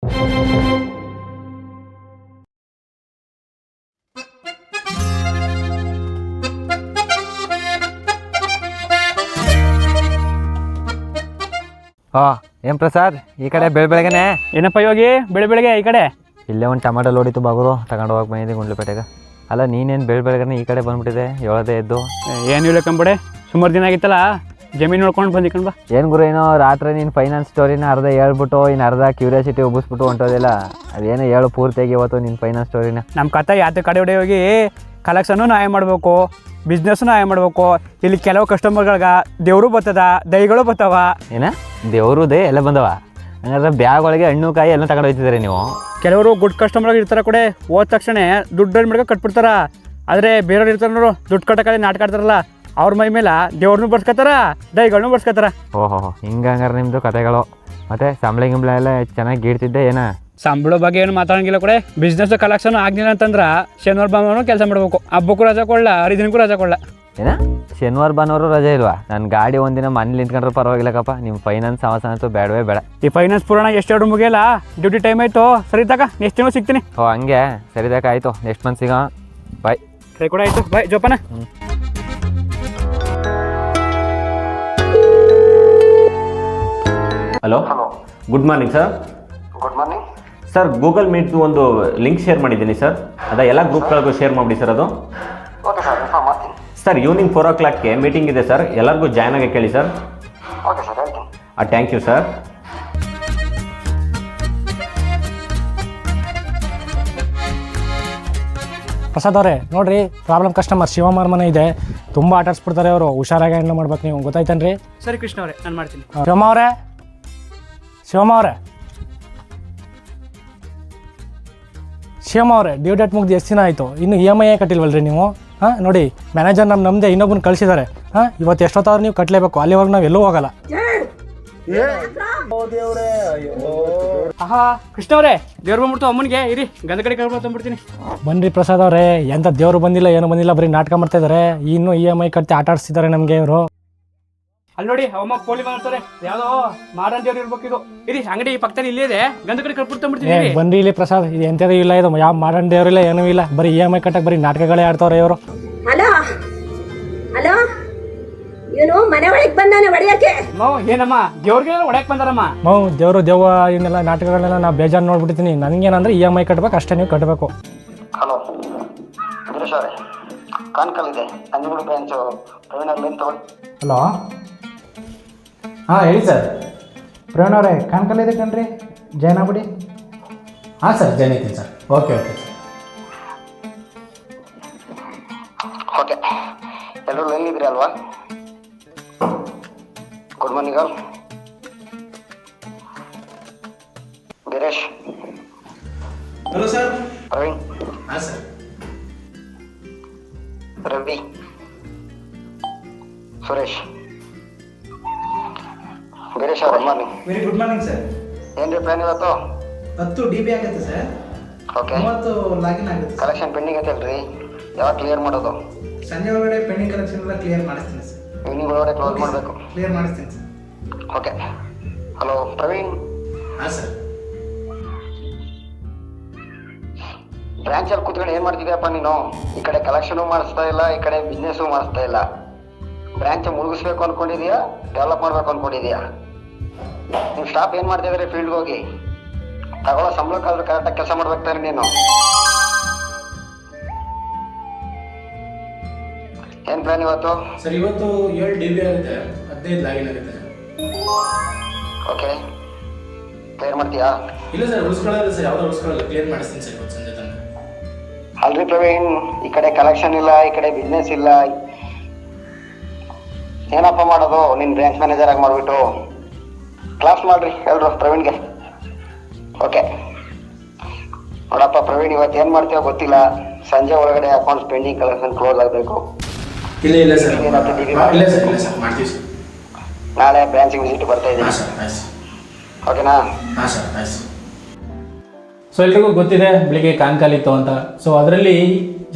ಏನ್ ಪ್ರಸಾದ್ ಈ ಕಡೆ ಬೆಳಗ್ಗೆನೆ ಏನಪ್ಪ ಯೋಗಿ ಬೆಳಗ್ಗೆ ಈ ಕಡೆ ಇಲ್ಲೇ ಒಂದು ಟಮಾಟೋ ಲೋಡಿತು ಬಾಗುರು ತಗೊಂಡು ಹೋಗಿ ಬಂದಿದ್ದೆ ಗುಂಡ್ಲುಪೇಟೆಗೆ. ಅಲ್ಲ ನೀನೇನು ಬೆಳಗ್ಗೆನೆ ಈ ಕಡೆ ಬಂದ್ಬಿಟ್ಟಿದೆ ಹೇಳೋದೇ ಎದ್ದು. ಏನು ಇಲ್ಲ ಕಂಬಡೆ ಸುಮಾರು ದಿನ ಆಗಿತ್ತಲ್ಲ ಜಮೀನು ನೋಡ್ಕೊಂಡು ಬಂದಿಕೊಂಡು ಬಾ. ಏನು ಗುರು ಏನೋ ರಾತ್ರಿ ನೀನು ಫೈನಾನ್ಸ್ ಸ್ಟೋರಿನ ಅರ್ಧ ಹೇಳ್ಬಿಟ್ಟು ಇನ್ನು ಅರ್ಧ ಕ್ಯೂರಿಯಾಸಿಟಿ ಉಬ್ಬಿಸ್ಬಿಟ್ಟು ಹೊಂಟೋದಿಲ್ಲ. ಅದೇನೋ ಹೇಳು ಪೂರ್ತಿಯಾಗಿ ಇವತ್ತು ನಿನ್ನ ಫೈನಾನ್ಸ್ ಸ್ಟೋರಿನ. ನಮ್ಮ ಕತೆ ಯಾತ ಕಡೆ ಹೊಡೆ ಹೋಗಿ ಕಲೆಕ್ಷನ್ನು ನಾವೇ ಮಾಡಬೇಕು, ಬಿಸ್ನೆಸ್ಸು ನಾವೇ ಮಾಡಬೇಕು. ಇಲ್ಲಿ ಕೆಲವು ಕಸ್ಟಮರ್ಗಳಿಗೆ ದೇವರು ಬರ್ತದ, ದೈಗಳು ಬರ್ತಾವ. ಏನ ದೇವರು ದೇ ಎಲ್ಲ ಬಂದವ? ಹಂಗಾದ್ರೆ ಬ್ಯಾಗ್ ಒಳಗೆ ಹಣ್ಣು ಕಾಯಿ ಎಲ್ಲ ತಗೊಂಡು ಹೋಗ್ತಿದ್ದಾರೆ ನೀವು. ಕೆಲವರು ಗುಡ್ ಕಸ್ಟಮರ್ಗಳು ಇರ್ತಾರೆ ಕಡೆ ಹೋದ ತಕ್ಷಣ ದುಡ್ಡು ಮಾಡ್ಕೊ ಕಟ್ಬಿಡ್ತಾರ. ಆದರೆ ಬೇರೆಯವ್ರು ಇರ್ತಾರೆ ನೋಡು ದುಡ್ಡು ಕಟ್ಟಕ್ಕೆ ನಾಟಕ ಆಡ್ತಾರಲ್ಲ, ಅವ್ರ ಮೈ ಮೇಲೆ ದೇವ್ರನ್ನೂ ಬರ್ಸ್ಕೊತಾರ, ದೈಗಳನ್ನೂ ಬರ್ಸ್ಕೊತಾರ. ಓಹೋ ಹಿಂಗಂಗಾರೆ ನಿಮ್ಮದು ಕತೆಗಳು. ಮತ್ತೆ ಸಂಬಳ ಗಿಂಬಳ ಎಲ್ಲ ಚೆನ್ನಾಗಿ ಗೀಡ್ತಿದ್ದೆ ಏನ? ಸಂಬಳ ಬಗ್ಗೆ ಏನು ಮಾತಾಡಂಗಿಲ್ಲ ಕಡೆ. ಬಿಸ್ನೆಸ್ ಕಲೆಕ್ಷನ್ ಆಗ್ಲಿಲ್ಲ ಅಂತಂದ್ರೆ ಶನಿವಾರ ಭಾನುವಾರ ಕೆಲಸ ಮಾಡಬೇಕು. ಹಬ್ಬಕ್ಕೂ ರಜಾ ಕೊಡಲ್ಲ, ಹರಿದಿನಕ್ಕೂ ರಜಾ ಕೊಡಲ್ಲ. ಏನ ಶನಿವಾರ ಭಾನುವಾರ ರಜೆ ಇಲ್ವಾ? ನನ್ನ ಗಾಡಿ ಒಂದಿನ ಮನೇಲಿ ನಿಂತ್ಕೊಂಡ್ರೆ ಪರವಾಗಿಲ್ಲಕ್ಕಪ್ಪ. ನಿಮ್ಮ ಫೈನಾನ್ಸ್ ಅವಸ ಅಂತೂ ಬೇಡವೇ ಬೇಡ. ಈ ಫೈನಾನ್ಸ್ ಪುರಾಣ ಎಷ್ಟು ಮುಗಿಯಲ್ಲ, ಡ್ಯೂಟಿ ಟೈಮ್ ಆಯಿತು. ಸರಿ ತಕ ನೆಕ್ಸ್ಟ್ ತಿಂಗಳು ಸಿಗ್ತೀನಿ. ಓ ಹಂಗೆ ಸರಿ ತಕ ಆಯಿತು, ನೆಕ್ಸ್ಟ್ ಮಂತ್ ಸಿಗೋ. ಬಾಯ್. ಸರಿ ಕೂಡ ಆಯಿತು, ಬಾಯ್ ಜೋಪಾನ. Hello, good morning sir. Good morning sir, Google ಮೀಟ್ದು ಒಂದು ಲಿಂಕ್ ಶೇರ್ ಮಾಡಿದ್ದೀನಿ ಸರ್. ಅದ ಎಲ್ಲ ಗ್ರೂಪ್ಗಳಿಗೂ ಶೇರ್ ಮಾಡಿಬಿಡಿ ಸರ್. ಅದು ಓಕೆ ಸರ್, ಇನ್ಫಾರ್ಮ್ ಮಾಡ್ತೀನಿ. ಸರ್ ಈವ್ನಿಂಗ್ 4 o'clockಗೆ ಮೀಟಿಂಗ್ ಇದೆ ಸರ್, ಎಲ್ಲರಿಗೂ ಜಾಯ್ನ್ ಆಗಿ ಕೇಳಿ ಸರ್. ಓಕೆ ಸರ್, ಹೇಳ್ತೀನಿ. Thank you sir. ಪ್ರಸಾದ್ ಅವರೇ ನೋಡ್ರಿ, ಪ್ರಾಬ್ಲಮ್ ಕಸ್ಟಮರ್ ಶಿವಮಾರ್ ಮನೆ ಇದೆ, ತುಂಬ ಆಟಾಡ್ಸ್ಬಿಡ್ತಾರೆ ಅವರು. ಹುಷಾರಾಗಿ ಹ್ಯಾಂಡಲ್ ಮಾಡ್ಬೇಕು ನೀವು, ಗೊತ್ತಾಯ್ತೇನ್ರಿ? ಸರಿ ಕೃಷ್ಣ ಅವರೇ, ನಾನು ಮಾಡ್ತೀನಿ. ಶಿವಮ್ಮ ಅವರೇ, ಶಿವಮ್ಮ ಅವರೇ ಡ್ಯೂ ಡೇಟ್ ಮುಗ್ದು ಎಷ್ಟು ದಿನ ಆಯಿತು, ಇನ್ನು EMI ಕಟ್ಟಿಲ್ವಲ್ರಿ ನೀವು? ಹಾಂ ನೋಡಿ, ಮ್ಯಾನೇಜರ್ ನಮ್ಮದೇ ಇನ್ನೊಬ್ಬನ ಕಳಿಸಿದ್ದಾರೆ. ಹಾಂ ಇವತ್ತು ಎಷ್ಟೊತ್ತಾದ್ರೂ ನೀವು ಕಟ್ಟಲೇಬೇಕು, ಅಲ್ಲಿವರೆಗೆ ನಾವು ಎಲ್ಲೂ ಹೋಗಲ್ಲ. ಆಹಾ ಕೃಷ್ಣ ಅವರೇ, ದೇವ್ರು ಬಂದ್ಬಿಡ್ತು ಅಮ್ಮನಿಗೆ. ಇರಿ ಗಂಧ ಕಡೆ ಕರ್ಕೊಂಡು ತಂದ್ಬಿಡ್ತೀನಿ. ಬನ್ರಿ ಪ್ರಸಾದ್ ಅವರೇ, ಎಂಥ ದೇವರು ಬಂದಿಲ್ಲ ಏನು ಬಂದಿಲ್ಲ, ಬರೀ ನಾಟಕ ಮಾಡ್ತಾ ಇದ್ದಾರೆ. ಇನ್ನೂ EMI ಕಟ್ಟಿ ಆಟ ಆಡಿಸ್ತಿದ್ದಾರೆ ನಮಗೆ ಇವರು. ಅಲ್ಲಿ ನೋಡಿ ಅಮ್ಮ ಪೋಲಿ ಮಾಡ್ತಾರೆ, ಯಾವುದೋ ಮಾಡನ್ ದೇವ್ರು ಇರ್ಬೇಕು ಇದು. ಇರಿ ಅಂಗಡಿ ಪಕ್ಕದಲ್ಲಿ ಇಲ್ಲೇ ಇದೆ, ಗಂಧ ಕಡೆ ಕರ್ಕೊಂಡು ತಂದ್ಬಿಡ್ತೀನಿ. ಬನ್ರಿ ಇಲ್ಲಿ ಪ್ರಸಾದ್, ಇದು ಎಂಥದ್ದು ಇಲ್ಲ, ಇದು ಯಾವ ಮಾಡನ್ ದೇವ್ರಿಲ್ಲ ಏನೂ ಇಲ್ಲ, ಬರೀ EMI ಕಟ್ಟಕ್ಕೆ ಬರೀ ನಾಟಕಗಳೇ ಆಡ್ತಾವ್ರೆ ಇವರು. ಹಲೋ ಹಲೋ, ಇವನು ಮನೆ ಒಳಗೆ ಬಂದಾನೆ ಹೊಡೆಯಕ್ಕೆ. ಏನಮ್ಮ ದೇವ್ರಿಗೆ ಹೊಡ್ಯಾಕ್ ಬಂದಾರಮ್ಮ? ದೇವರು ದೆವ್ವ ಇವನ್ನೆಲ್ಲ ನಾಟಕಗಳನ್ನೆಲ್ಲ ನಾವು ಬೇಜಾರು ನೋಡ್ಬಿಡ್ತೀನಿ. ನನಗೇನಂದ್ರೆ EMI ಕಟ್ಬೇಕು ಅಷ್ಟೇ, ನೀವು ಕಟ್ಟಬೇಕು. ಹಲೋ ಗಿರೀಶ್ ಅವರೇ, ಕಾನ್ಕಲ್ ಇದೆ, ನಂಜನಗೂಡು ಬ್ರಾಂಚು ಪ್ರವೀಣ್ ಅವ್ರ ಲೈನ್ ತಗೊಳ್ಳಿ. ಹಲೋ, ಹಾಂ ಹೇಳಿ ಸರ್. ಪ್ರವೀಣ್ ಅವರೇ, ಕಾನ್ಕಲ್ ಇದೆ ಕಣ್ರಿ, ಜಾಯ್ನ್ ಆಗ್ಬಿಡಿ. ಹಾಂ ಸರ್, ಜಾಯ್ನ್ ಆಗ್ತೀನಿ ಸರ್. Okay sir. ಓಕೆ, ಎಲ್ಲರೂ ಲೈನ್ ಇದ್ರಿ ಅಲ್ವಾ? Good morning all. Girish. Hello sir. Praveen. ಹಾಂ ಸರ್. ರವಿ, ಸುರೇಶ್. ಗಿರೀಶ್ ಅವ್ರ good morning. Very good morning sir. ಏನ್ರಿ ಪ್ಲಾನ್ ಇವತ್ತು? 10 DB ಆಗುತ್ತೆ ಸರ್. ಓಕೆ, 30 ಲಾಗಿನ್ ಆಗುತ್ತೆ. ಕಲೆಕ್ಷನ್ ಪೆಂಡಿಂಗ್ ಐತಲ್ರಿ, ಯಾವಾಗ ಕ್ಲಿಯರ್ ಮಾಡೋದು? ಸಂಜೆ ಒಳಗಡೆ ಪೆಂಡಿಂಗ್ ಕಲೆಕ್ಷನ್ ಎಲ್ಲ ಕ್ಲಿಯರ್ ಮಾಡಿಸ್ತೀನಿ ಸರ್. ಈವ್ನಿಂಗ್ ಒಳಗಡೆ ಕ್ಲೋಸ್ ಮಾಡಬೇಕು. ಕ್ಲಿಯರ್ ಮಾಡಿಸ್ತೀನಿ ಸರ್. ಓಕೆ. ಹಲೋ ಪ್ರವೀಣ್. ಹಾಂ ಸರ್. ಬ್ರಾಂಚಲ್ಲಿ ಕೂತ್ಕೊಂಡು ಏನು ಮಾಡ್ತಿದ್ಯಪ್ಪ ನೀನು? ಈ ಕಡೆ ಕಲೆಕ್ಷನು ಮಾಡಿಸ್ತಾ ಇಲ್ಲ, ಈ ಕಡೆ ಬಿಸ್ನೆಸ್ಸು ಮಾಡಿಸ್ತಾ ಇಲ್ಲ. ಬ್ರಾಂಚ್ ಮುಳುಗಿಸ್ಬೇಕು ಅಂದ್ಕೊಂಡಿದ್ಯಾ, ಡೆವಲಪ್ ಮಾಡಬೇಕು ಅಂದ್ಕೊಂಡಿದ್ಯಾ? ನಿಮ್ಮ ಸ್ಟಾಫ್ ಏನು ಮಾಡ್ತಿದ್ದಾರೆ? ಫೀಲ್ಡ್ಗೆ ಹೋಗಿ ತಗೊಳ್ಳೋ ಸಂಬಳಕ್ಕಾದ್ರೂ ಕರೆಕ್ಟಾಗಿ ಕೆಲಸ ಮಾಡ್ಬೇಕು ತಾನೆ ನೀನು. ಏನು ಪ್ಲಾನ್ ಇವತ್ತು? ಸರ್ ಇವತ್ತು 7 DB ಆಗುತ್ತೆ, 15 ಲಾಗಿನ್ ಆಗುತ್ತೆ ಸರ್. ಓಕೆ, ಕ್ಲಿಯರ್ ಮಾಡ್ತೀಯಾ? ಇಲ್ಲ ಸರ್, ಉಳಿಸ್ಕೊಳ್ಳೋದು ಸರ್, ಯಾವುದೋ ಉಳಿಸ್ಕೊಳ್ಳೋದು ಕ್ಲಿಯರ್ ಮಾಡಿಸ್ತೀನಿ ಸರ್ ಇವತ್ತು ಸಂಜೆ ತನಕ. ಅಲ್ರಿ ಪ್ರವೀಣ್, ಈ ಕಡೆ ಕಲೆಕ್ಷನ್ ಇಲ್ಲ, ಈ ಕಡೆ ಬಿಸ್ನೆಸ್ ಇಲ್ಲ, ಏನಪ್ಪ ಮಾಡೋದು? ನಿನ್ನ ಬ್ರಾಂಚ್ ಮ್ಯಾನೇಜರ್ ಆಗಿ ಮಾಡಿಬಿಟ್ಟು ಕ್ಲಾಸ್ ಮಾಡ್ರಿ ಎಲ್ರು ಪ್ರವೀಣ್ಗೆ. ಓಕೆ ನೋಡಪ್ಪ ಪ್ರವೀಣ್, ಇವತ್ತು ಏನು ಮಾಡ್ತೀವೋ ಗೊತ್ತಿಲ್ಲ, ಸಂಜೆ ಒಳಗಡೆ ಅಕೌಂಟ್ಸ್ ಪೆಂಡಿಂಗ್ ಕಲೆಕ್ಷನ್ ಕ್ಲೋಸ್ ಆಗಬೇಕು. ಇಲ್ಲ ಸರ್, ಇಲ್ಲ ಸರ್ ಮಾಡ್ತೀವಿ ಸರ್. ನಾಳೆ ಬ್ರಾಂಚಿಗೆ ವಿಸಿಟ್ ಬರ್ತಾ ಇದ್ದೀನಿ. ಹಾಂ ಸರ್, ಆಯ್ತು. ಓಕೆನಾ? ಹಾಂ ಸರ್, ಆಯ್ತು. ಸೊ ಎಲ್ರಿಗೂ ಗೊತ್ತಿದೆ ಬೆಳಿಗ್ಗೆ ಕಾನ್ಕಾಲ್ ಇತ್ತು ಅಂತ. ಸೊ ಅದರಲ್ಲಿ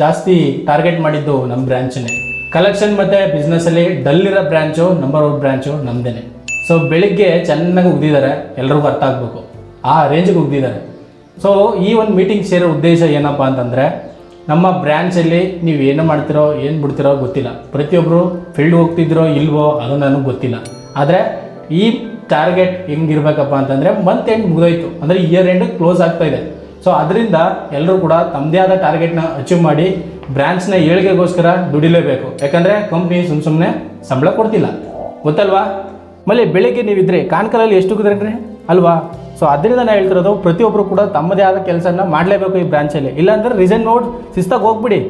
ಜಾಸ್ತಿ ಟಾರ್ಗೆಟ್ ಮಾಡಿದ್ದು ನಮ್ಮ ಬ್ರ್ಯಾಂಚನ್ನೇ. ಕಲೆಕ್ಷನ್ ಮತ್ತು ಬಿಸ್ನೆಸ್ಸಲ್ಲಿ ಡಲ್ ಇರೋ ಬ್ರ್ಯಾಂಚು, ನಂಬರ್ 1 ಬ್ರ್ಯಾಂಚು ನಮ್ಮದೇ. ಸೊ ಬೆಳಿಗ್ಗೆ ಚೆನ್ನಾಗಿ ಉಗಿದಿದ್ದಾರೆ, ಎಲ್ರಿಗೂ ಅರ್ಥ ಆಗಬೇಕು. ಆ ರೇಂಜಿಗೆ ಹೋಗ್ತಿದ್ದಾರೆ. ಸೊ ಈ ಒಂದು ಮೀಟಿಂಗ್ ಸೇರೋ ಉದ್ದೇಶ ಏನಪ್ಪ ಅಂತಂದರೆ, ನಮ್ಮ ಬ್ರ್ಯಾಂಚಲ್ಲಿ ನೀವು ಏನು ಮಾಡ್ತಿರೋ ಏನು ಬಿಡ್ತಿರೋ ಗೊತ್ತಿಲ್ಲ, ಪ್ರತಿಯೊಬ್ಬರು ಫೀಲ್ಡ್ ಹೋಗ್ತಿದ್ರೋ ಇಲ್ವೋ ಅದು ನನಗೆ ಗೊತ್ತಿಲ್ಲ. ಆದರೆ ಈ ಟಾರ್ಗೆಟ್ ಹೆಂಗಿರ್ಬೇಕಪ್ಪ ಅಂತಂದರೆ ಮಂತ್ ಎಂಡ್ ಮುಗಿದೋಯ್ತು, ಅಂದರೆ ಇಯರ್ ಎಂಡ್ ಕ್ಲೋಸ್ ಆಗ್ತಾಯಿದೆ. ಸೊ ಅದರಿಂದ ಎಲ್ಲರೂ ಕೂಡ ತಮ್ಮದೇ ಆದ ಟಾರ್ಗೆಟ್ನ ಅಚೀವ್ ಮಾಡಿ ಬ್ರ್ಯಾಂಚ್ನ ಏಳಿಗೆಗೋಸ್ಕರ ದುಡಿಲೇಬೇಕು. ಯಾಕಂದರೆ ಕಂಪ್ನಿ ಸುಮ್ಮನೆ ಸಂಬಳ ಕೊಡ್ತಿಲ್ಲ, ಗೊತ್ತಲ್ವಾ? ಆಮೇಲೆ ಬೆಳಿಗ್ಗೆ ನೀವಿದ್ರೆ ಕಾನ್ಕಲಲ್ಲಿ ಎಷ್ಟು ಕುದುರೆ ಅಲ್ವಾ? ಸೊ ಅದರಿಂದ ನಾನು ಹೇಳ್ತಿರೋದು, ಪ್ರತಿಯೊಬ್ಬರು ಕೂಡ ತಮ್ಮದೇ ಆದ ಕೆಲಸನ ಮಾಡಲೇಬೇಕು ಈ ಬ್ರಾಂಚಲ್ಲಿ. ಇಲ್ಲಾಂದರೆ ರಿಸೈನ್ ನೋಡಿ ಶಿಸ್ತಾಗಿ ಹೋಗ್ಬಿಡಿ,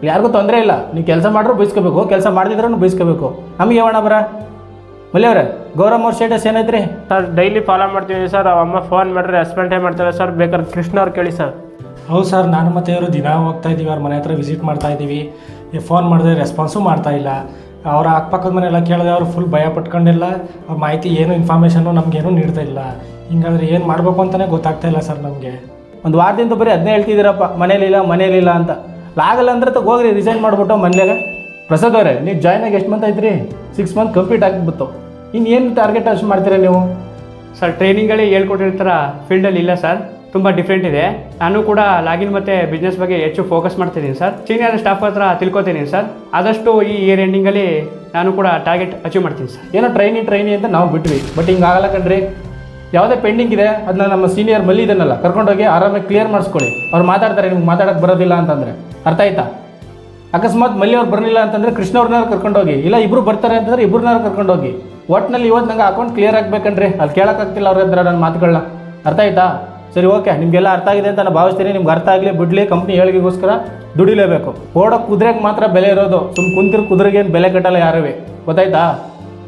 ಯಾರಿಗೂ ತೊಂದರೆ ಇಲ್ಲ. ನೀವು ಕೆಲಸ ಮಾಡ್ರೂ ಬಯಸ್ಕೋಬೇಕು, ಕೆಲಸ ಮಾಡ್ದಿದ್ರೂ ಬಯಸ್ಕೋಬೇಕು. ನಮಗೆ ಹೇಳೋಣ ಬರ ಮಲ್ಲಿಯವ್ರೆ, ಗೌರಮ್ಮ ಅವ್ರ ಸ್ಟೇಟಸ್ ಏನೈತ್ರಿ? ಸರ್ ಡೈಲಿ ಫಾಲೋ ಮಾಡ್ತೀವಿ ಸರ್. ಅಮ್ಮ ಫೋನ್ ಮಾಡಿದ್ರೆ ರೆಸ್ಪಾಂಡೇ ಮಾಡ್ತಾರೆ ಸರ್. ಬೇಕಾದ್ರೆ ಕೃಷ್ಣ ಅವ್ರು ಕೇಳಿ ಸರ್. ಹೌದು ಸರ್, ನಾನು ಮತ್ತು ಇವರು ದಿನ ಹೋಗ್ತಾ ಇದ್ದೀವಿ, ಅವ್ರ ಮನೆ ಹತ್ರ ವಿಸಿಟ್ ಮಾಡ್ತಾ ಇದ್ದೀವಿ. ಫೋನ್ ಮಾಡಿದ್ರೆ ರೆಸ್ಪಾನ್ಸು ಮಾಡ್ತಾ ಇಲ್ಲ. ಅವರ ಅಕ್ಕಪಕ್ಕದ ಮನೆಯೆಲ್ಲ ಕೇಳಿದೆ, ಅವರು ಫುಲ್ ಭಯ ಪಟ್ಕೊಂಡಿಲ್ಲ. ಅವ್ರ ಮಾಹಿತಿ ಏನು ಇನ್ಫಾರ್ಮೇಷನ್ನು ನಮಗೇನು ನೀಡ್ತಾ ಇಲ್ಲ. ಹಿಂಗಾದ್ರೆ ಏನು ಮಾಡಬೇಕು ಅಂತಲೇ ಗೊತ್ತಾಗ್ತಾ ಇಲ್ಲ ಸರ್ ನಮಗೆ. ಒಂದು ವಾರದಿಂದ ಬರೀ ಅದನ್ನೇ ಹೇಳ್ತಿದ್ದೀರಪ್ಪ, ಮನೇಲಿಲ್ಲ ಅಂತ. ಆಗಲ್ಲ ಅಂದ್ರೆ ಹೋಗ್ರಿ ರಿಸೈನ್ ಮಾಡಿಬಿಟ್ಟು ಮನೇಲೆ. ಪ್ರಸಾದ್ ಅವರೇ, ನೀವು ಜಾಯ್ನ್ ಆಗಿ ಎಷ್ಟು ಮಂತ್ ಆಯ್ತು ರೀ? 6 ಮಂತ್ ಕಂಪ್ಲೀಟ್ ಆಗಿಬಿಟ್ಟು. ಇನ್ನೇನು ಟಾರ್ಗೆಟ್ ಅಷ್ಟು ಮಾಡ್ತೀರಾ ನೀವು? ಸರ್ ಟ್ರೈನಿಂಗಲ್ಲಿ ಹೇಳ್ಕೊಟ್ಟಿರ್ತಾರ ಫೀಲ್ಡಲ್ಲಿ ಇಲ್ಲ ಸರ್, ತುಂಬ ಡಿಫ್ರೆಂಟ್ ಇದೆ. ನಾನು ಕೂಡ ಲಾಗಿನ್ ಮತ್ತು ಬಿಸ್ನೆಸ್ ಬಗ್ಗೆ ಹೆಚ್ಚು ಫೋಕಸ್ ಮಾಡ್ತಿದ್ದೀನಿ ಸರ್. ಸೀನಿಯರ್ ಸ್ಟಾಫ್ ಹತ್ರ ತಿಳ್ಕೊತೀನಿ ಸರ್. ಆದಷ್ಟು ಈ ಇಯರ್ ಎಂಡಿಂಗಲ್ಲಿ ನಾನು ಕೂಡ ಟಾರ್ಗೆಟ್ ಅಚೀವ್ ಮಾಡ್ತೀನಿ ಸರ್. ಏನೋ ಟ್ರೈನಿ ಅಂತ ನಾವು ಬಿಟ್ವಿ, ಬಟ್ ಹಿಂಗಾಗಲ್ಲ ಕಣ್ರಿ. ಯಾವುದೇ ಪೆಂಡಿಂಗ್ ಇದೆ ಅದನ್ನ ನಮ್ಮ ಸೀನಿಯರ್ ಮಲ್ಲಿ ಇದನ್ನಲ್ಲ ಕರ್ಕೊಂಡೋಗಿ ಆರಾಮಾಗಿ ಕ್ಲಿಯರ್ ಮಾಡಿಸ್ಕೊಳ್ಳಿ. ಅವ್ರು ಮಾತಾಡ್ತಾರೆ, ನಿಮ್ಗೆ ಮಾತಾಡೋಕ್ಕೆ ಬರೋದಿಲ್ಲ ಅಂತಂದರೆ. ಅರ್ಥ ಆಯ್ತಾ? ಅಕಸ್ಮಾತ್ ಮಲ್ಲಿ ಅವ್ರು ಬರಲಿಲ್ಲ ಅಂತಂದರೆ ಕೃಷ್ಣ ಅವ್ರನ್ನಾರು ಕರ್ಕೊಂಡೋಗಿ, ಇಲ್ಲ ಇಬ್ಬರು ಬರ್ತಾರೆ ಅಂತಂದರೆ ಇಬ್ಬರನ್ನಾರು ಕರ್ಕೊಂಡೋಗಿ. ಒಟ್ಟಿನಲ್ಲಿ ಇವತ್ತು ನಂಗೆ ಅಕೌಂಟ್ ಕ್ಲಿಯರ್ ಆಗಬೇಕಂಡ್ರಿ, ಅಲ್ಲಿ ಕೇಳೋಕ್ಕಾಗ್ತಿಲ್ಲ ಅವ್ರ ಹತ್ರ ನನ್ನ ಮಾತುಗಳನ್ನ. ಅರ್ಥ ಆಯ್ತಾ? ಸರಿ, ಓಕೆ, ನಿಮಗೆಲ್ಲ ಅರ್ಥ ಆಗಿದೆ ಅಂತ ನಾನು ಭಾವಿಸ್ತೀನಿ. ನಿಮ್ಗೆ ಅರ್ಥ ಆಗಲಿ ಬಿಡಲಿ, ಕಂಪ್ನಿ ಏಳಿಗೆಗೋಸ್ಕರ ದುಡಿಲೇಬೇಕು. ಓಡೋ ಕುದುರೆಗೆ ಮಾತ್ರ ಬೆಲೆ ಇರೋದು, ಕುಂತಿರೋ ಕುದುರೆಗೇನು ಬೆಲೆ ಕಟ್ಟಲ್ಲ ಯಾರೂ. ಗೊತ್ತಾಯ್ತಾ?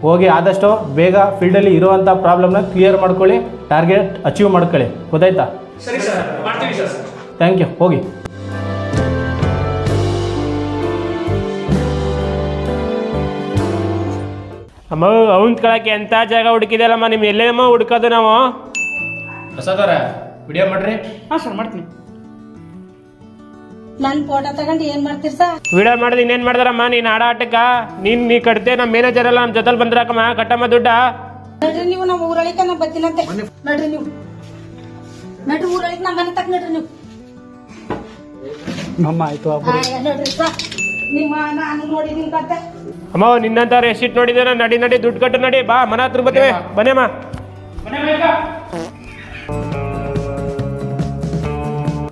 ಹೋಗಿ ಆದಷ್ಟು ಬೇಗ ಫೀಲ್ಡಲ್ಲಿ ಇರುವಂಥ ಪ್ರಾಬ್ಲಮ್ನ ಕ್ಲಿಯರ್ ಮಾಡ್ಕೊಳ್ಳಿ, ಟಾರ್ಗೆಟ್ ಅಚೀವ್ ಮಾಡ್ಕೊಳ್ಳಿ. ಗೊತ್ತಾಯ್ತಾ? ಸರಿ ಸರ್, ಮಾಡ್ತೀವಿ ಸರ್. Thank you. ಹೋಗಿ. ಅಮ್ಮ ಅವ್ನ ಕಳಕ್ಕೆ ಎಂಥ ಜಾಗ ಹುಡುಕಿದೆಯಲ್ಲಮ್ಮ, ನಿಮ್ಮ ಎಲ್ಲೇನಮ್ಮ ಹುಡುಕೋದು ನಾವು? ಪ್ರಸಾದ್ ಅವರೇ, ವಿಡಿಯೋ ಮಾಡ್ರಿ. ಹಾಂ ಸರ್, ಮಾಡ್ತೀನಿ. ನನ್ ಫೋಟೋ ತಗೊಂಡು ಏನ್ ಮಾಡ್ತೀರಿ ಸರ್? ವಿಡಿಯೋ ಮಾಡಿದ್ರೆ ಇನ್ನೇನು ಮಾಡ್ದಾರಮ್ಮ? ನೀನು ಆಡ ಆಟಕ್ಕ ನೀ ಕಟ್ತೆ. ನಮ್ಮ ಮ್ಯಾನೇಜರ್ ಎಲ್ಲ ನಮ್ಮ ಜೊತೆಲಿ ಬಂದ್ರಾಕಮ್ಮ, ಕಟ್ಟಮ್ಮ ದುಡ್ಡ. ನಡ್ರಿ ನೀವು, ನಮ್ಮ ಊರಳಿಕ ನಾ ಬರ್ತೀನಂತೆ. ನಡ್ರಿ ನೀವು, ನಡ್ರಿ ಊರಳಿಕ ನಮ್ಮ ಮನೆ ತಕ್ಕ ನಡ್ರಿ ನೀವು. ಅಮ್ಮ ಆಯ್ತು, ನಡ್ರಿ ಸರ್, ನಿಮ್ಮ ನಾನು ನೋಡಿದೀನಿ ಕತೆ. ಅಮ್ಮ ನಿನ್ನಂತವ್ರು ಎಷ್ಟಿಟ್ಟು ನೋಡಿದ್ದೇನೆ. ನಡಿ ದುಡ್ಡು ಕಟ್ಟು ನಡಿ. ಬಾ, ಮನೆ ಹತ್ರ ಬರ್ತೇವೆ. ಬನ್ನೇಮ್ಮ.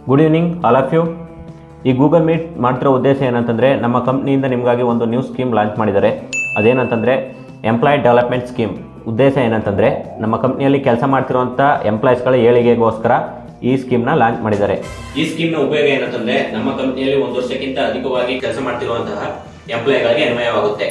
Good evening all of you. ಈ ಗೂಗಲ್ ಮೀಟ್ ಮಾಡ್ತಿರೋ ಉದ್ದೇಶ ಏನಂತಂದರೆ, ನಮ್ಮ ಕಂಪ್ನಿಯಿಂದ ನಿಮಗಾಗಿ ಒಂದು ನ್ಯೂ ಸ್ಕೀಮ್ ಲಾಂಚ್ ಮಾಡಿದ್ದಾರೆ. ಅದೇನಂತಂದರೆ ಎಂಪ್ಲಾಯ್ ಡೆವಲಪ್ಮೆಂಟ್ ಸ್ಕೀಮ್. ಉದ್ದೇಶ ಏನಂತಂದರೆ, ನಮ್ಮ ಕಂಪ್ನಿಯಲ್ಲಿ ಕೆಲಸ ಮಾಡ್ತಿರುವಂಥ ಎಂಪ್ಲಾಯೀಸ್ಗಳ ಏಳಿಗೆಗೋಸ್ಕರ ಈ ಸ್ಕೀಮ್ನ ಲಾಂಚ್ ಮಾಡಿದ್ದಾರೆ. ಈ ಸ್ಕೀಮ್ನ ಉಪಯೋಗ ಏನಂತಂದರೆ, ನಮ್ಮ ಕಂಪ್ನಿಯಲ್ಲಿ 1 ವರ್ಷಕ್ಕಿಂತ ಅಧಿಕವಾಗಿ ಕೆಲಸ ಮಾಡ್ತಿರುವಂತಹ ಎಂಪ್ಲಾಯ್ಗಳಿಗೆ ಅನ್ವಯವಾಗುತ್ತೆ.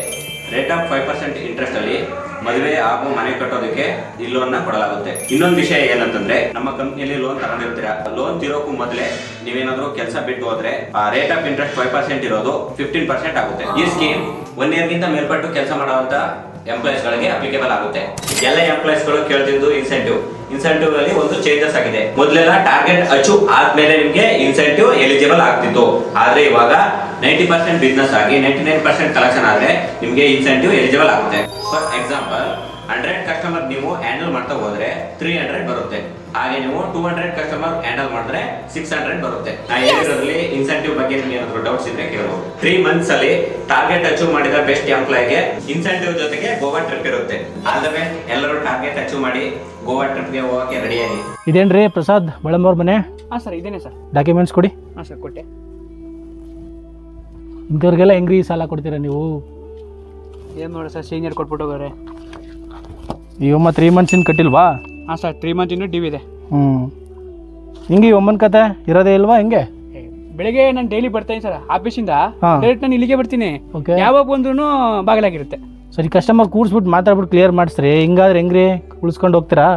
ರೇಟ್ ಆಫ್ 5% ಇಂಟ್ರೆಸ್ಟ್ ಅಲ್ಲಿ ಮದುವೆ ಹಾಗೂ ಮನೆ ಕಟ್ಟೋದಕ್ಕೆ ಈ ಲೋನ್ ಕೊಡಲಾಗುತ್ತೆ. ಇನ್ನೊಂದು ವಿಷಯ ಏನಂತಂದ್ರೆ, ನಮ್ಮ ಕಂಪ್ನಿಯಲ್ಲಿ ಲೋನ್ ತಗೊಂಡಿರ್ತೀರಾ, ಲೋನ್ ತೀರೋಕ್ಕೂ ಮೊದಲೇ ನೀವೇನಾದ್ರೂ ಕೆಲಸ ಬಿಟ್ಟು ಹೋದ್ರೆ ಆ ರೇಟ್ ಆಫ್ ಇಂಟ್ರೆಸ್ಟ್ 5% ಇರೋದು 15% ಆಗುತ್ತೆ. ಈ ಸ್ಕೀಮ್ 1 ಇಯರ್ಗಿಂತ ಮೇಲ್ಪಟ್ಟು ಕೆಲಸ ಮಾಡುವಂತ ಎಂಪ್ಲಾಯೀಸ್ ಗಳಿಗೆ ಅಪ್ಲಿಕೇಬಲ್ ಆಗುತ್ತೆ. ಎಲ್ಲ ಎಂಪ್ಲಾಯೀಸ್ ಗಳು ಕೇಳ್ತಿದ್ದು ಇನ್ಸೆಂಟಿವ್ ಅಲ್ಲಿ ಒಂದು ಚೇಂಜಸ್ ಆಗಿದೆ. ಮೊದಲೆಲ್ಲ ಟಾರ್ಗೆಟ್ ಅಚೀವ್ ಆದ್ಮೇಲೆ ನಿಮ್ಗೆ ಇನ್ಸೆಂಟಿವ್ ಎಲಿಜಿಬಲ್ ಆಗ್ತಿತ್ತು. ಆದ್ರೆ ಇವಾಗ 90% ಬಿಸ್ನೆಸ್ ಆಗಿ 99% ಕಲೆಕ್ಷನ್ ಆದ್ರೆ ನಿಮ್ಗೆ ಇನ್ಸೆಂಟಿವ್ ಎಲಿಜಿಬಲ್ ಆಗುತ್ತೆ. ಫಾರ್ ಎಕ್ಸಾಂಪಲ್, 100 ಕಸ್ಟಮರ್ ನೀವು ಹ್ಯಾಂಡಲ್ ಮಾಡ್ತಾ ಹೋದ್ರೆ 300 ಬರುತ್ತೆ. ಹಾಗೆ ನೀವು 200 ಕಸ್ಟಮರ್ ಹ್ಯಾಂಡಲ್ ಮಾಡಿದ್ರೆ 600 ಬರುತ್ತೆ. ನಾ ಹೇಳಿರೋದ್ರಲ್ಲಿ ಇನ್ಸೆಂಟಿವ್ ಬಗ್ಗೆ ನಿಮ್ಗೆ ಏನಾದ್ರು ಡೌಟ್ಸ್ ಇದ್ರೆ ಕೇಳಬಹುದು. 3 ಮಂತ್ಸ್ ಅಲ್ಲಿ ಟಾರ್ಗೆಟ್ ಅಚೀವ್ ಮಾಡಿದ ಬೆಸ್ಟ್ ಎಂಪ್ಲಾಯ್ಗೆ ಇನ್ಸೆಂಟಿವ್ ಜೊತೆಗೆ ಗೋವಾ ಟ್ರಿಪ್ ಇರುತ್ತೆ. ಆದ್ರೆ ಎಲ್ಲರೂ ಟಾರ್ಗೆಟ್ ಅಚೀವ್ ಮಾಡಿ ಗೋವಾ ಟ್ರಿಪ್ಗೆ ಹೋಗಕ್ಕೆ ರೆಡಿಯಾಗಿ. ಇದೇನ್ರಿ ಪ್ರಸಾದ್ ಬಳಂಬವ್ರ ಮನೆ? ಹಾಂ ಸರ್, ಇದೇನೆ ಸರ್. ಡಾಕ್ಯುಮೆಂಟ್ಸ್ ಕೊಡಿ. ಹಾಂ ಸರ್, ಕೊಟ್ಟೆ. ಇಂಥವ್ರಿಗೆಲ್ಲ ಹೆಂಗ್ರಿ ಸಾಲ ಕೊಡ್ತೀರಾ ನೀವು? ಏನು ನೋಡಿ ಸರ್, ಸೀನಿಯರ್ ಕೊಟ್ಬಿಟ್ಟು ಹೋಗೋರೆ. ಇವಮ್ಮ 3 ಮಂತ್ಸಿಂದ ಕಟ್ಟಿಲ್ವಾ? ಹಾಂ ಸರ್, 3 ಮಂತ್ ಇನ್ನೂ ಡ್ಯೂ ಇದೆ. ಹಿಂಗೆ ಒಮ್ಮನ ಕತೆ ಇರೋದೇ ಇಲ್ವಾ? ಹೆಂಗೆ? ಬೆಳಿಗ್ಗೆ ನಾನು ಡೈಲಿ ಬರ್ತೀನಿ ಸರ್ ಆಫೀಸಿಂದ. ಹಾ. ಡೈರೆಕ್ಟ್ ನಾನು ಇಲ್ಲಿಗೆ ಬರ್ತೀನಿ. Okay. ಯಾವಾಗ ಬಂದ್ರೂ ಬಾಗಿಲಾಗಿರುತ್ತೆ. ಸರಿ, ಕಸ್ಟಮರ್ ಕೂರಿಸ್ಬಿಟ್ಟು ಮಾತಾಡ್ಬಿಟ್ಟು ಕ್ಲಿಯರ್ ಮಾಡಿಸ್ರಿ. ಹಿಂಗಾದ್ರೆ ಹೆಂಗ್ರಿ ಉಳಿಸ್ಕೊಂಡು ಹೋಗ್ತೀರಾ?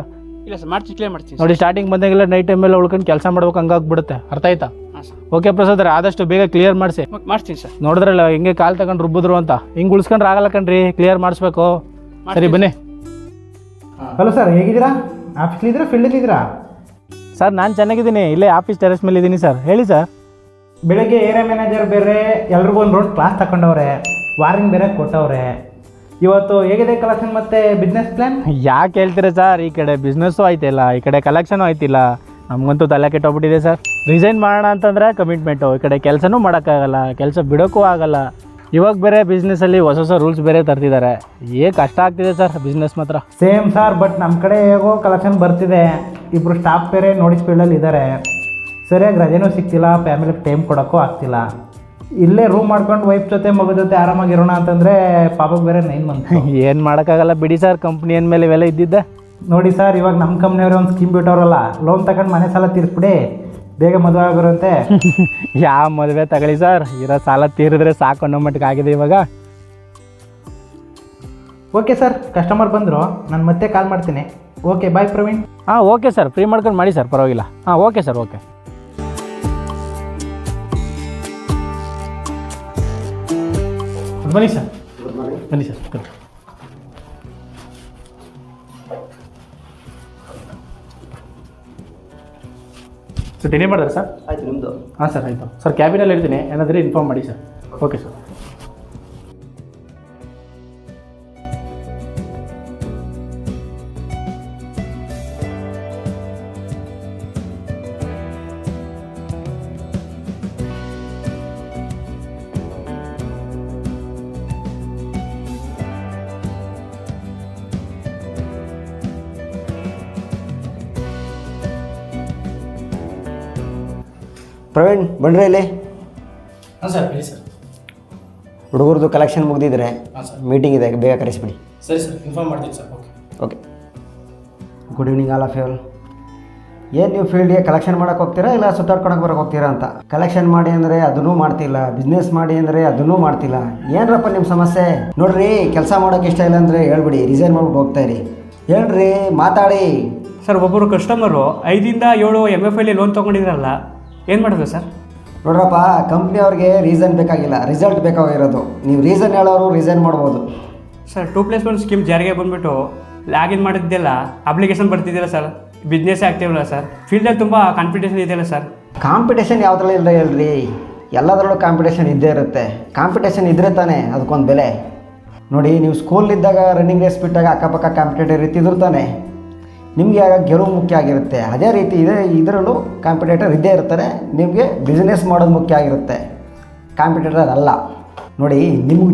ಇಲ್ಲ ಸರ್, ಮಾಡ್ತೀನಿ, ಕ್ಲಿಯರ್ ಮಾಡ್ತೀನಿ ನೋಡಿ, ಸ್ಟಾರ್ಟಿಂಗ್ ಬಂದಾಗೆಲ್ಲ ನೈಟ್ ಟೈಮೆಲ್ಲ ಉಳ್ಕೊಂಡು ಕೆಲಸ ಮಾಡ್ಬೇಕು, ಹಂಗಾಗ್ಬಿಡುತ್ತೆ. ಅರ್ಥ ಆಯ್ತಾ? ಹಾಂ ಸರ್. ಓಕೆ ಪ್ರಸಾದ್, ಆದಷ್ಟು ಬೇಗ ಕ್ಲಿಯರ್ ಮಾಡಿಸಿ. ಮಾಡ್ತೀನಿ ಸರ್. ನೋಡಿದ್ರಲ್ಲ ಹಿಂಗೆ ಕಾಲ್ ತಗೊಂಡು ರುಬ್ಬಿದ್ರು ಅಂತ. ಹಿಂಗೆ ಉಳಿಸ್ಕೊಂಡ್ರೆ ಆಗಲ್ಲ ಕಣ್ರಿ, ಕ್ಲಿಯರ್ ಮಾಡಿಸ್ಬೇಕು. ಸರಿ, ಬನ್ನಿ. ಹಲೋ ಸರ್, ಹೇಗಿದ್ದೀರಾ? ಆಫೀಸ್ಲಿದ್ದೀರಾ, ಫೀಲ್ಡಲ್ಲಿದ್ದೀರಾ? ಸರ್, ನಾನು ಚೆನ್ನಾಗಿದ್ದೀನಿ. ಇಲ್ಲೇ ಆಫೀಸ್ ಟೆರೆಸ್ ಮೇಲೆ ಇದ್ದೀನಿ ಸರ್. ಹೇಳಿ ಸರ್. ಬೆಳಗ್ಗೆ ಏರಿಯಾ ಮ್ಯಾನೇಜರ್ ಬೇರೆ ಎಲ್ರಿಗೂ ಒಂದು ರೌಂಡ್ ಕ್ಲಾಸ್ ತಗೊಂಡವ್ರೆ, ವಾರ್ನಿಂಗ್ ಬೇರೆ ಕೊಟ್ಟವ್ರೆ. ಇವತ್ತು ಹೇಗಿದೆ ಕಲೆಕ್ಷನ್ ಮತ್ತು ಬಿಸ್ನೆಸ್ ಪ್ಲ್ಯಾನ್? ಯಾಕೆ ಹೇಳ್ತೀರಾ ಸರ್, ಈ ಕಡೆ ಬಿಸ್ನೆಸ್ಸು ಆಯ್ತಿಲ್ಲ, ಈ ಕಡೆ ಕಲೆಕ್ಷನು ಆಯ್ತಿಲ್ಲ. ನಮಗಂತೂ ತಲೆ ಕೆಟ್ಟೋಗ್ಬಿಟ್ಟಿದೆ ಸರ್. ರಿಸೈನ್ ಮಾಡೋಣ ಅಂತಂದರೆ ಕಮಿಟ್ಮೆಂಟು, ಈ ಕಡೆ ಕೆಲಸನೂ ಮಾಡೋಕ್ಕಾಗಲ್ಲ, ಕೆಲಸ ಬಿಡೋಕ್ಕೂ ಆಗಲ್ಲ. ಇವಾಗ ಬೇರೆ ಬಿಸ್ನೆಸ್ಸಲ್ಲಿ ಹೊಸ ಹೊಸ ರೂಲ್ಸ್ ಬೇರೆ ತರ್ತಿದ್ದಾರೆ. ಕಷ್ಟ ಆಗ್ತಿದೆ ಸರ್ ಬಿಸ್ನೆಸ್ ಮಾತ್ರ. ಸೇಮ್ ಸರ್, ಬಟ್ ನಮ್ಮ ಕಡೆ ಹೇಗೋ ಕಲೆಕ್ಷನ್ ಬರ್ತಿದೆ. ಇಬ್ಬರು ಸ್ಟಾಫ್ ಬೇರೆ ನೋಟಿಸ್ ಫೀಲ್ಡಲ್ಲಿ ಇದ್ದಾರೆ. ಸರಿಯಾಗಿ ರಜೆನೂ ಸಿಗ್ತಿಲ್ಲ, ಫ್ಯಾಮಿಲಿಗೆ ಟೈಮ್ ಕೊಡೋಕ್ಕೂ ಆಗ್ತಿಲ್ಲ. ಇಲ್ಲೇ ರೂಮ್ ಮಾಡ್ಕೊಂಡು ವೈಫ್ ಜೊತೆ ಮಗು ಜೊತೆ ಆರಾಮಾಗಿರೋಣ ಅಂತಂದರೆ ಪಾಪಕ್ಕೆ ಬೇರೆ 9 ಮಂತ್. ಏನು ಮಾಡೋಕ್ಕಾಗಲ್ಲ ಬಿಡಿ ಸರ್, ಕಂಪ್ನಿ ಅಂದಮೇಲೆ ಇವೆಲ್ಲ ಇದ್ದಿದ್ದೆ. ನೋಡಿ ಸರ್, ಇವಾಗ ನಮ್ಮ ಕಂಪ್ನಿಯವ್ರೆ ಒಂದು ಸ್ಕೀಮ್ ಬಿಟ್ಟವ್ರಲ್ಲ, ಲೋನ್ ತಗೊಂಡು ಮನೆ ಸಾಲ ತೀರಿಸ್ಬಿಡಿ, ಬೇಗ ಮದುವೆ ಆಗಿರುತ್ತೆ. ಯಾವ ಮದುವೆ ತಗೊಳ್ಳಿ ಸರ್, ಇರೋ ಸಾಲ ತೀರಿದ್ರೆ ಸಾಕು ಅನ್ನೋ ಮಟ್ಟಿಗೆ ಆಗಿದೆ ಇವಾಗ. ಓಕೆ ಸರ್, ಕಸ್ಟಮರ್ ಬಂದರು, ನಾನು ಮತ್ತೆ ಕಾಲ್ ಮಾಡ್ತೀನಿ. ಓಕೆ, ಬಾಯ್ ಪ್ರವೀಣ್. ಹಾಂ ಓಕೆ ಸರ್, ಫ್ರೀ ಮಾಡ್ಕೊಂಡು ಮಾಡಿ ಸರ್, ಪರವಾಗಿಲ್ಲ. ಹಾಂ ಓಕೆ ಸರ್, ಓಕೆ. ಬನ್ನಿ ಸರ್, ಬನ್ನಿ ಸರ್. ಸರ್ ಡಿಲೇ ಮಾಡಿದ್ರೆ ಸರ್? ಆಯ್ತು, ನಿಮ್ಮದು? ಹಾಂ ಸರ್, ಆಯಿತು ಸರ್. ಕ್ಯಾಬಿನಲ್ಲಿ ಇರ್ತೀನಿ, ಏನಾದರೂ ಇನ್ಫಾರ್ಮ್ ಮಾಡಿ ಸರ್. Okay sir. ಪ್ರವೀಣ್ ಬನ್ರಿ ಇಲ್ಲಿ. ಹಾಂ ಸರ್, ಹೇಳಿ ಸರ್. ಹುಡುಗರದು ಕಲೆಕ್ಷನ್ ಮುಗಿದಿದ್ರೆ ಹಾಂ ಸರ್, ಮೀಟಿಂಗ್ ಇದೆ, ಬೇಗ ಕರೆಸಿಬಿಡಿ. ಸರಿ ಸರ್, ಇನ್ಫಾರ್ಮ್ ಮಾಡ್ತೀನಿ sir. Okay okay. Good evening all of you. ಏನು ನೀವು ಫೀಲ್ಡ್ಗೆ ಕಲೆಕ್ಷನ್ ಮಾಡೋಕೆ ಹೋಗ್ತೀರಾ ಇಲ್ಲ ಸುತ್ತಾಡ್ಕೊಳಕ್ಕೆ ಬರೋಕೆ ಹೋಗ್ತೀರಾ ಅಂತ? ಕಲೆಕ್ಷನ್ ಮಾಡಿ ಅಂದರೆ ಅದನ್ನೂ ಮಾಡ್ತಿಲ್ಲ, ಬಿಸ್ನೆಸ್ ಮಾಡಿ ಅಂದರೆ ಅದನ್ನೂ ಮಾಡ್ತಿಲ್ಲ. ಏನರಪ್ಪ ನಿಮ್ಮ ಸಮಸ್ಯೆ? ನೋಡ್ರಿ, ಕೆಲಸ ಮಾಡೋಕ್ಕೆ ಇಷ್ಟ ಇಲ್ಲ ಅಂದರೆ ಹೇಳ್ಬಿಡಿ, ರಿಸೈನ್ ಮಾಡ್ಬಿಟ್ಟು ಹೋಗ್ತಾ ಇರಿ. ಹೇಳ್ರಿ, ಮಾತಾಡಿ. ಸರ್, ಒಬ್ಬರು ಕಸ್ಟಮರು 5 ಇಂದ 7 MFI ಲೋನ್ ತೊಗೊಂಡಿದ್ರಲ್ಲ, ಏನು ಮಾಡೋದು ಸರ್? ನೋಡ್ರಪ್ಪ, ಕಂಪ್ನಿಯವ್ರಿಗೆ ರೀಸನ್ ಬೇಕಾಗಿಲ್ಲ, ರಿಸಲ್ಟ್ ಬೇಕಾಗಿರೋದು. ನೀವು ರೀಸನ್ ಹೇಳೋರು ರಿಸೈನ್ ಮಾಡ್ಬೋದು. ಸರ್, 2+1 ಸ್ಕೀಮ್ ಜಾರಿಗೆ ಬಂದುಬಿಟ್ಟು ಲಾಗಿನ್ ಮಾಡಿದ್ದೆಲ್ಲ ಅಪ್ಲಿಕೇಶನ್ ಬರ್ತಿದ್ದಿಲ್ಲ ಸರ್, ಬಿಸ್ನೆಸ್ಸೇ ಆಗ್ತಿರಲ್ಲ ಸರ್. ಫೀಲ್ಡಲ್ಲಿ ತುಂಬ ಕಾಂಪಿಟೇಷನ್ ಇದೆಯಲ್ಲ ಸರ್. ಕಾಂಪಿಟೇಷನ್ ಯಾವುದ್ರಲ್ಲಿ ಇಲ್ಲ ಹೇಳ್ರಿ, ಎಲ್ಲದರಲ್ಲೂ ಕಾಂಪಿಟೇಷನ್ ಇದ್ದೇ ಇರುತ್ತೆ. ಕಾಂಪಿಟೇಷನ್ ಇದ್ದರೆ ತಾನೇ ಅದಕ್ಕೊಂದು ಬೆಲೆ. ನೋಡಿ, ನೀವು ಸ್ಕೂಲಿದ್ದಾಗ ರನ್ನಿಂಗ್ ರೇಸ್ ಬಿಟ್ಟಾಗ ಅಕ್ಕಪಕ್ಕ ಕಾಂಪಿಟೇಟರ್ ಇರ್ತಿದ್ರು ತಾನೆ, ನಿಮಗೆ ಆಗ ಗೆಲುವು ಮುಖ್ಯ ಆಗಿರುತ್ತೆ. ಅದೇ ರೀತಿ ಇದರಲ್ಲೂ ಕಾಂಪಿಟೇಟರ್ ಇದ್ದೇ ಇರ್ತಾರೆ. ನಿಮಗೆ ಬಿಸ್ನೆಸ್ ಮಾಡೋದು ಮುಖ್ಯ ಆಗಿರುತ್ತೆ, ಕಾಂಪಿಟೇಟರ್ ಅಲ್ಲ. ನೋಡಿ,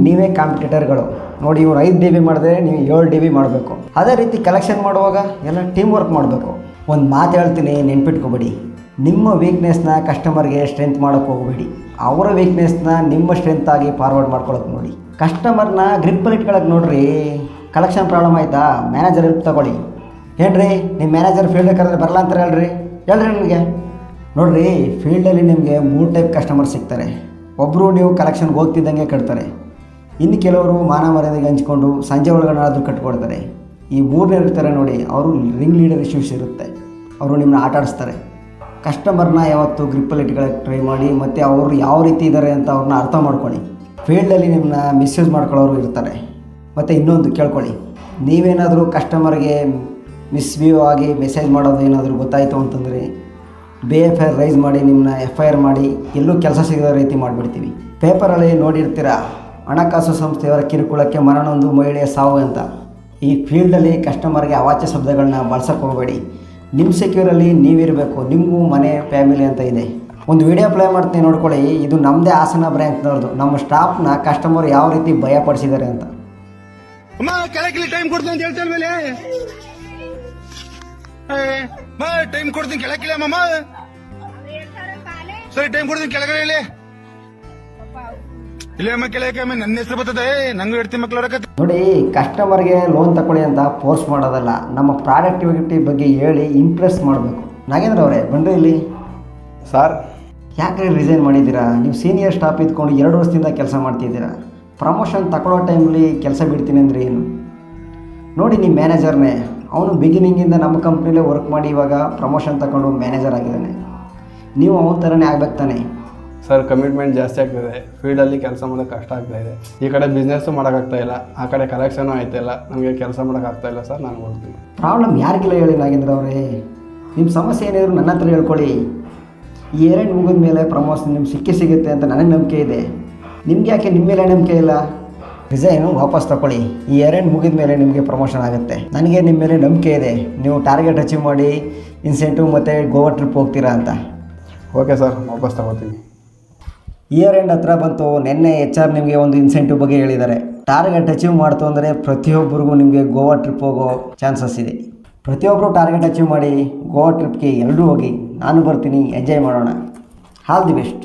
ನೀವೇ ಕಾಂಪಿಟೇಟರ್ಗಳು. ನೋಡಿ, ಇವ್ರು 5 DB ಮಾಡಿದ್ರೆ ನೀವು 7 DB ಮಾಡಬೇಕು. ಅದೇ ರೀತಿ ಕಲೆಕ್ಷನ್ ಮಾಡುವಾಗ ಎಲ್ಲ ಟೀಮ್ ವರ್ಕ್ ಮಾಡಬೇಕು. ಒಂದು ಮಾತು ಹೇಳ್ತೀನಿ, ನೆನ್ಪಿಟ್ಕೊಬೇಡಿ. ನಿಮ್ಮ ವೀಕ್ನೆಸ್ನ ಕಸ್ಟಮರ್ಗೆ ಸ್ಟ್ರೆಂತ್ ಮಾಡೋಕ್ಕೆ ಹೋಗಬೇಡಿ. ಅವರ ವೀಕ್ನೆಸ್ನ ನಿಮ್ಮ ಸ್ಟ್ರೆಂತ್ ಆಗಿ ಫಾರ್ವರ್ಡ್ ಮಾಡ್ಕೊಳಕ್ಕೆ ನೋಡಿ. ಕಸ್ಟಮರ್ನ ಗ್ರಿಪ್ಪಲ್ಲಿ ಇಟ್ಕೊಳಕ್ಕೆ ನೋಡ್ರಿ. ಕಲೆಕ್ಷನ್ ಪ್ರಾಬ್ಲಮ್ ಆಯಿತಾ, ಮ್ಯಾನೇಜರ್ ಹೆಲ್ಪ್ ತಗೊಳ್ಳಿ. ಹೇಳ್ರಿ, ನಿಮ್ಮ ಮ್ಯಾನೇಜರ್ ಫೀಲ್ಡ್ ಕರೆದ್ರೆ ಬರಲ್ಲ ಅಂತ ಹೇಳ್ರಿ ನನಗೆ. ನೋಡಿರಿ, ಫೀಲ್ಡಲ್ಲಿ ನಿಮಗೆ 3 ಟೈಪ್ ಕಸ್ಟಮರ್ ಸಿಗ್ತಾರೆ. ಒಬ್ಬರು ನೀವು ಕಲೆಕ್ಷನ್ಗೆ ಹೋಗ್ತಿದ್ದಂಗೆ ಕಟ್ತಾರೆ, ಇನ್ನು ಕೆಲವರು ಮಾನ ಮರ್ಯಾದೆಗೆ ಹಂಚ್ಕೊಂಡು ಸಂಜೆ ಒಳಗಡೆ ಕಟ್ಕೊಡ್ತಾರೆ. ಈ 3ನೇ ಇರ್ತಾರೆ ನೋಡಿ, ಅವರು ರಿಂಗ್ ಲೀಡರ್ ಇಶ್ಯೂಸ್ ಇರುತ್ತೆ. ಅವರು ನಿಮ್ಮನ್ನ ಆಟ ಆಡಿಸ್ತಾರೆ. ಕಸ್ಟಮರ್ನ ಯಾವತ್ತು ಗ್ರಿಪ್ಪಲ್ಲಿ ಇಟ್ಕೊಳ್ಳೋಕ್ಕೆ ಟ್ರೈ ಮಾಡಿ, ಮತ್ತು ಅವರು ಯಾವ ರೀತಿ ಇದ್ದಾರೆ ಅಂತ ಅವ್ರನ್ನ ಅರ್ಥ ಮಾಡ್ಕೊಳ್ಳಿ. ಫೀಲ್ಡಲ್ಲಿ ನಿಮ್ಮನ್ನ ಮಿಸ್ಯೂಸ್ ಮಾಡ್ಕೊಳ್ಳೋರು ಇರ್ತಾರೆ. ಮತ್ತು ಇನ್ನೊಂದು ಕೇಳ್ಕೊಳ್ಳಿ, ನೀವೇನಾದರೂ ಕಸ್ಟಮರ್ಗೆ ಮಿಸ್ವ್ಯೂ ಆಗಿ ಮೆಸೇಜ್ ಮಾಡೋದು ಏನಾದರೂ ಗೊತ್ತಾಯಿತು ಅಂತಂದರೆ BFIR ರೈಸ್ ಮಾಡಿ, ನಿಮ್ಮನ್ನ FIR ಮಾಡಿ, ಎಲ್ಲೂ ಕೆಲಸ ಸಿಗದ ರೀತಿ ಮಾಡಿಬಿಡ್ತೀವಿ. ಪೇಪರಲ್ಲಿ ನೋಡಿರ್ತೀರ, ಹಣಕಾಸು ಸಂಸ್ಥೆಯವರ ಕಿರುಕುಳಕ್ಕೆ ಮರಣವೊಂದು ಮಹಿಳೆಯ ಸಾವು ಅಂತ. ಈ ಫೀಲ್ಡಲ್ಲಿ ಕಸ್ಟಮರ್ಗೆ ಅವಾಚ್ಯ ಶಬ್ದಗಳನ್ನ ಬಳಸೋಕ್ಕೆ ಹೋಗಬೇಡಿ. ನಿಮ್ಮ ಸೆಕ್ಯೂರಲ್ಲಿ ನೀವಿರಬೇಕು. ನಿಮಗೂ ಮನೆ, ಫ್ಯಾಮಿಲಿ ಅಂತ ಇದೆ. ಒಂದು ವಿಡಿಯೋ ಪ್ಲೇ ಮಾಡ್ತೀನಿ, ನೋಡ್ಕೊಳ್ಳಿ. ಇದು ನಮ್ಮದೇ ಹಾಸನ ಬ್ರ್ಯಾಂಚ್ನವ್ರದ್ದು. ನಮ್ಮ ಸ್ಟಾಫ್ನ ಕಸ್ಟಮರ್ ಯಾವ ರೀತಿ ಭಯಪಡಿಸಿದ್ದಾರೆ ಅಂತ. ಟೈಮ್ ಕೊಡ್ತೀನಿ ಅಂತ ಹೇಳ್ತಾ ಮೇಲೆ ಟೈಮ್ ಕೊಡ್ತೀನಿ, ಕೆಳಕಿಲ್ಲ ಮಾಮ. ಸರಿ, ಟೈಮ್ ಕೊಡ್ತೀನಿ, ಕೆಳಗಡೆ ಹೇಳಿ. ಇಲ್ಲ ಕೆಳಗೆ ನನ್ನ ಹೆಸರು ಬರ್ತದೆ, ನಂಗೂ ಇಡ್ತೀನಿ ಮಕ್ಳು. ನೋಡಿ, ಕಸ್ಟಮರ್ಗೆ ಲೋನ್ ತಗೊಳ್ಳಿ ಅಂತ ಫೋರ್ಸ್ ಮಾಡೋದಲ್ಲ, ನಮ್ಮ ಪ್ರಾಡಕ್ಟಿವಿಟಿ ಬಗ್ಗೆ ಹೇಳಿ ಇಂಪ್ರೆಸ್ ಮಾಡಬೇಕು. ನಾಗೇಂದ್ರ ಅವರೇ, ಬನ್ರಿ ಇಲ್ಲಿ. ಸರ್, ಯಾಕೆ ರಿಸೈನ್ ಮಾಡಿದ್ದೀರಾ? ನೀವು ಸೀನಿಯರ್ ಸ್ಟಾಫ್ ಇದ್ಕೊಂಡು 2 ವರ್ಷದಿಂದ ಕೆಲಸ ಮಾಡ್ತಿದ್ದೀರಾ. ಪ್ರಮೋಷನ್ ತಗೊಳ್ಳೋ ಟೈಮಲ್ಲಿ ಕೆಲಸ ಬಿಡ್ತೀನಿ ಅಂದರೆ ಏನು? ನೋಡಿ, ನಿಮ್ಮ ಮ್ಯಾನೇಜರ್ನೇ, ಅವನು ಬಿಗಿನಿಂಗಿಂದ ನಮ್ಮ ಕಂಪ್ನಿಲೇ ವರ್ಕ್ ಮಾಡಿ ಇವಾಗ ಪ್ರಮೋಷನ್ ತಗೊಂಡು ಮ್ಯಾನೇಜರ್ ಆಗಿದ್ದಾನೆ. ನೀವು ಅವನ ಥರನೇ ಆಗ್ಬೇಕು ತಾನೆ. ಸರ್, ಕಮಿಟ್ಮೆಂಟ್ ಜಾಸ್ತಿ ಆಗ್ತಾಯಿದೆ. ಫೀಲ್ಡಲ್ಲಿ ಕೆಲಸ ಮಾಡೋಕ್ಕೆ ಕಷ್ಟ ಆಗ್ತಾಯಿದೆ. ಈ ಕಡೆ ಬಿಸ್ನೆಸ್ಸು ಮಾಡೋಕ್ಕಾಗ್ತಾಯಿಲ್ಲ, ಆ ಕಡೆ ಕಲೆಕ್ಷನು ಆಯ್ತಾಯಿಲ್ಲ. ನಮಗೆ ಕೆಲಸ ಮಾಡೋಕ್ಕಾಗ್ತಾಯಿಲ್ಲ ಸರ್. ನಾನು ಹೋಗ್ತೀನಿ. ಪ್ರಾಬ್ಲಮ್ ಯಾರಿಗಿಲ್ಲ ಹೇಳಿ ನಾಗೇಂದ್ರ ಅವರೇ. ನಿಮ್ಮ ಸಮಸ್ಯೆ ಏನಿದ್ರು ನನ್ನ ಹತ್ರ ಹೇಳ್ಕೊಳ್ಳಿ. ಈ 2 ಮುಗಿದ ಮೇಲೆ ಪ್ರಮೋಷನ್ ನಿಮ್ಗೆ ಸಿಗುತ್ತೆ ಅಂತ ನನಗೆ ನಂಬಿಕೆ ಇದೆ. ನಿಮ್ಗೆ ಯಾಕೆ ನಿಮ್ಮ ಮೇಲೆ ನಂಬಿಕೆ ಇಲ್ಲ? ರಿಸೈನು ವಾಪಸ್ ತಗೊಳ್ಳಿ. ಈ ಇಯರ್ ಎಂಡ್ ಮುಗಿದ ಮೇಲೆ ನಿಮಗೆ ಪ್ರಮೋಷನ್ ಆಗುತ್ತೆ. ನನಗೆ ನಿಮ್ಮ ಮೇಲೆ ನಂಬಿಕೆ ಇದೆ, ನೀವು ಟಾರ್ಗೆಟ್ ಅಚೀವ್ ಮಾಡಿ ಇನ್ಸೆಂಟಿವ್ ಮತ್ತು ಗೋವಾ ಟ್ರಿಪ್ ಹೋಗ್ತೀರಾ ಅಂತ. ಓಕೆ ಸರ್, ವಾಪಸ್ ತಗೋತೀನಿ. ಇಯರ್ ಎಂಡ್ ಹತ್ರ ಬಂತು. ನಿನ್ನೆ HR ನಿಮಗೆ ಒಂದು ಇನ್ಸೆಂಟಿವ್ ಬಗ್ಗೆ ಹೇಳಿದ್ದಾರೆ. ಟಾರ್ಗೆಟ್ ಅಚೀವ್ ಮಾಡ್ತು ಅಂದರೆ ಪ್ರತಿಯೊಬ್ಬರಿಗೂ ನಿಮಗೆ ಗೋವಾ ಟ್ರಿಪ್ ಹೋಗೋ ಚಾನ್ಸಸ್ ಇದೆ. ಪ್ರತಿಯೊಬ್ಬರು ಟಾರ್ಗೆಟ್ ಅಚೀವ್ ಮಾಡಿ ಗೋವಾ ಟ್ರಿಪ್ಗೆ ಎಲ್ಲರೂ ಹೋಗಿ. ನಾನು ಬರ್ತೀನಿ, ಎಂಜಾಯ್ ಮಾಡೋಣ. All the best.